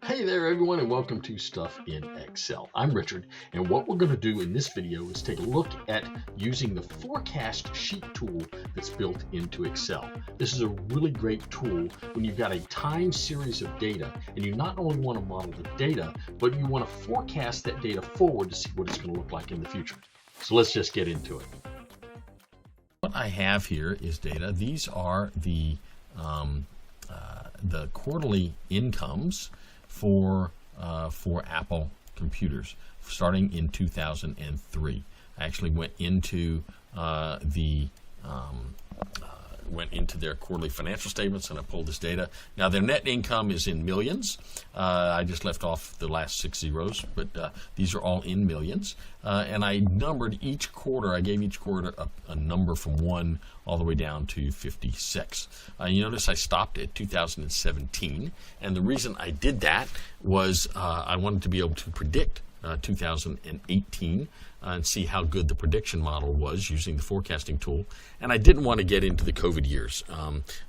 Hey there everyone, and welcome to Stuff in Excel. I'm Richard, and what we're going to do in this video is take a look at using the forecast sheet tool that's built into Excel. This is a really great tool when you've got a time series of data and you not only want to model the data, but you want to forecast that data forward to see what it's going to look like in the future. So let's just get into it. What I have here is data. These are the quarterly incomes for Apple computers starting in 2003. I actually went into their quarterly financial statements and I pulled this data. Now their net income is in millions. I just left off the last 6 zeros, but these are all in millions. And I numbered each quarter. I gave each quarter a number from 1 all the way down to 56. You notice I stopped at 2017, and the reason I did that was I wanted to be able to predict 2018 and see how good the prediction model was using the forecasting tool. And I didn't want to get into the COVID years.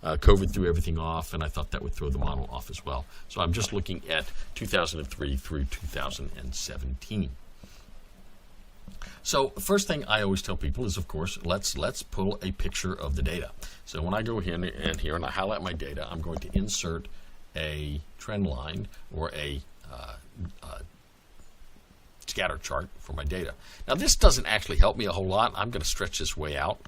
COVID threw everything off, and I thought that would throw the model off as well. So I'm just looking at 2003 through 2017. So first thing I always tell people is, of course, let's pull a picture of the data. So when I go in and here and I highlight my data, I'm going to insert a trend line or a scatter chart for my data. Now this doesn't actually help me a whole lot. I'm going to stretch this way out.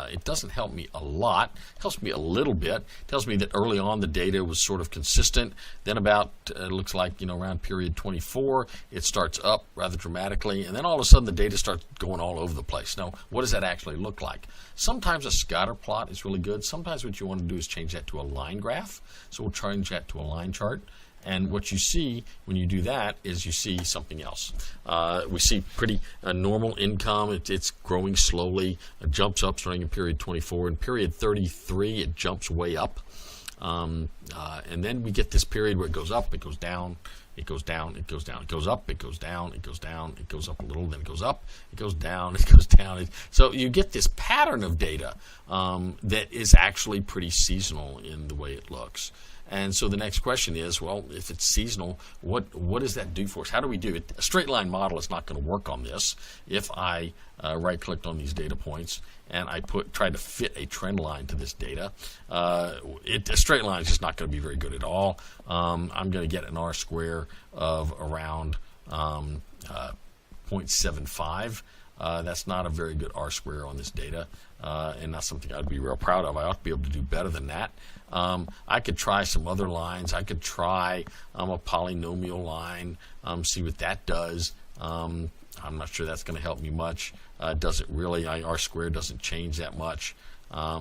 It doesn't help me a lot. It helps me a little bit. It tells me that early on the data was sort of consistent. Then about, it looks like, around period 24, it starts up rather dramatically. And then all of a sudden the data starts going all over the place. Now, what does that actually look like? Sometimes a scatter plot is really good. Sometimes what you want to do is change that to a line graph. So we'll change that to a line chart. And what you see when you do that is you see something else. We see pretty normal income. It's growing slowly. It jumps up starting in period 24. In period 33, it jumps way up. And then we get this period where it goes up, it goes down, it goes down, it goes down, it goes up, it goes down, it goes down, it goes up a little, then it goes up, it goes down, it goes down. So you get this pattern of data that is actually pretty seasonal in the way it looks. And so the next question is, well, if it's seasonal, what does that do for us? How do we do it? A straight line model is not going to work on this. If I right-clicked on these data points and I try to fit a trend line to this data, a straight line is just not going to be very good at all. I'm going to get an R-square of around 0.75. That's not a very good R-square on this data, and not something I'd be real proud of. I ought to be able to do better than that. I could try some other lines. I could try a polynomial line, see what that does. I'm not sure that's going to help me much. It doesn't really. R-squared doesn't change that much. I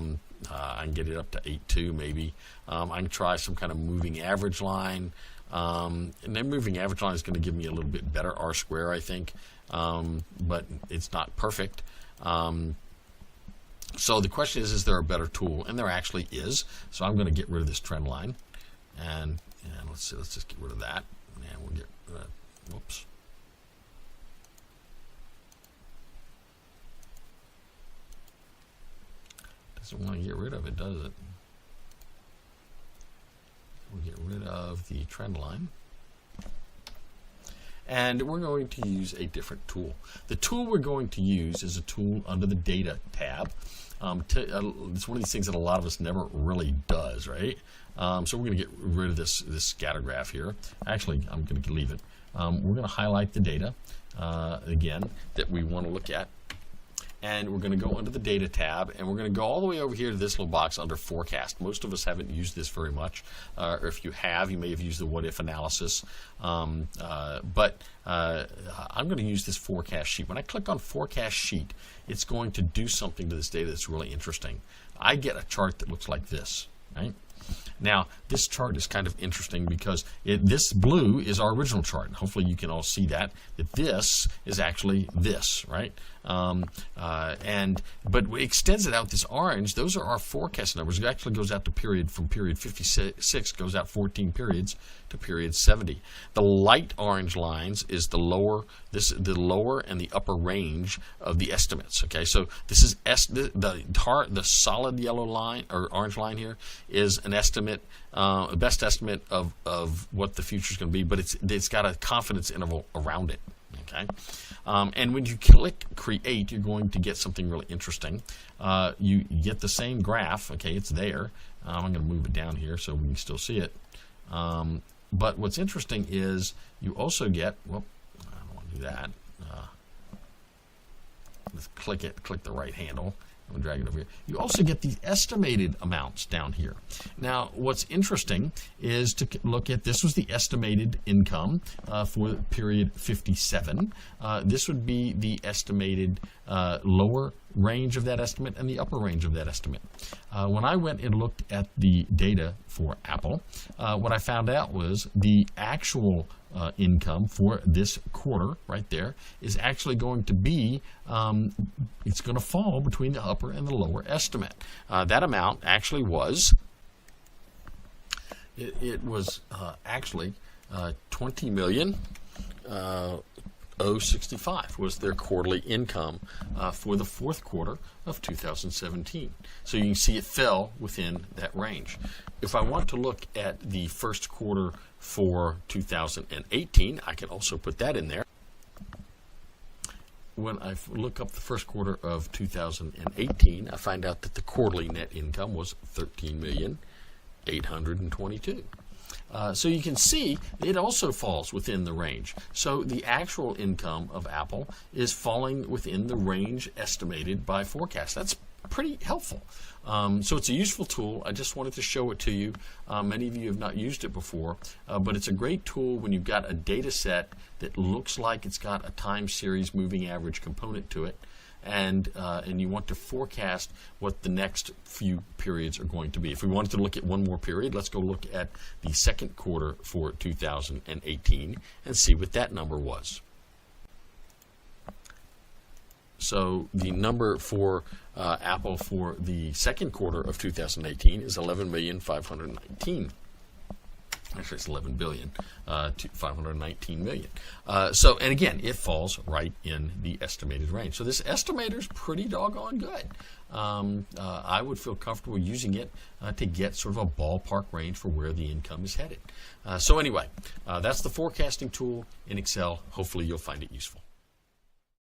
can get it up to 8.2 maybe. I can try some kind of moving average line. And then moving average line is going to give me a little bit better R-square, I think. But it's not perfect. So the question is there a better tool? And there actually is. So I'm going to get rid of this trend line. And let's just get rid of that. And we'll get rid of, whoops. Doesn't want to get rid of it, does it? We'll get rid of the trend line. And we're going to use a different tool. The tool we're going to use is a tool under the Data tab. It's one of these things that a lot of us never really does, right? So we're going to get rid of this scatter graph here. Actually, I'm going to leave it. We're going to highlight the data, again, that we want to look at. And we're going to go under the Data tab, and we're going to go all the way over here to this little box under Forecast. Most of us haven't used this very much, or if you have, you may have used the what-if analysis. But I'm going to use this Forecast sheet. When I click on Forecast sheet, it's going to do something to this data that's really interesting. I get a chart that looks like this, right? Now, this chart is kind of interesting because this blue is our original chart. And hopefully you can all see that this is actually this, right? But it extends it out this orange. Those are our forecast numbers. It actually goes out to from period 56, goes out 14 periods to period 70. The light orange lines is the lower and the upper range of the estimates. Okay, so this is the solid yellow line or orange line here is an estimate estimate, best estimate of what the future is going to be, but it's got a confidence interval around it. Okay, and when you click create, you're going to get something really interesting. You get the same graph. Okay, it's there. I'm going to move it down here so we can still see it. But what's interesting is you also get, well, I don't want to do that. Let's click the right handle. I'm going to drag it over here. You also get these estimated amounts down here. Now, what's interesting is to look at, this was the estimated income for period 57. This would be the estimated lower range of that estimate and the upper range of that estimate. When I went and looked at the data for Apple, what I found out was the actual income for this quarter right there is actually going to be, it's going to fall between the upper and the lower estimate. That amount actually was, it was actually 20 million. 065 was their quarterly income for the fourth quarter of 2017. So you can see it fell within that range. If I want to look at the first quarter for 2018, I can also put that in there. When I look up the first quarter of 2018, I find out that the quarterly net income was 13,822,000. So you can see it also falls within the range. So the actual income of Apple is falling within the range estimated by forecast. That's pretty helpful. So it's a useful tool. I just wanted to show it to you. Many of you have not used it before, but it's a great tool when you've got a data set that looks like it's got a time series moving average component to it. And you want to forecast what the next few periods are going to be. If we wanted to look at one more period, let's go look at the second quarter for 2018 and see what that number was. So the number for Apple for the second quarter of 2018 is 11,519,000. Actually, it's 11 billion to 519 million. So, and again, it falls right in the estimated range. So this estimator is pretty doggone good. I would feel comfortable using it to get sort of a ballpark range for where the income is headed. So anyway, that's the forecasting tool in Excel. Hopefully you'll find it useful.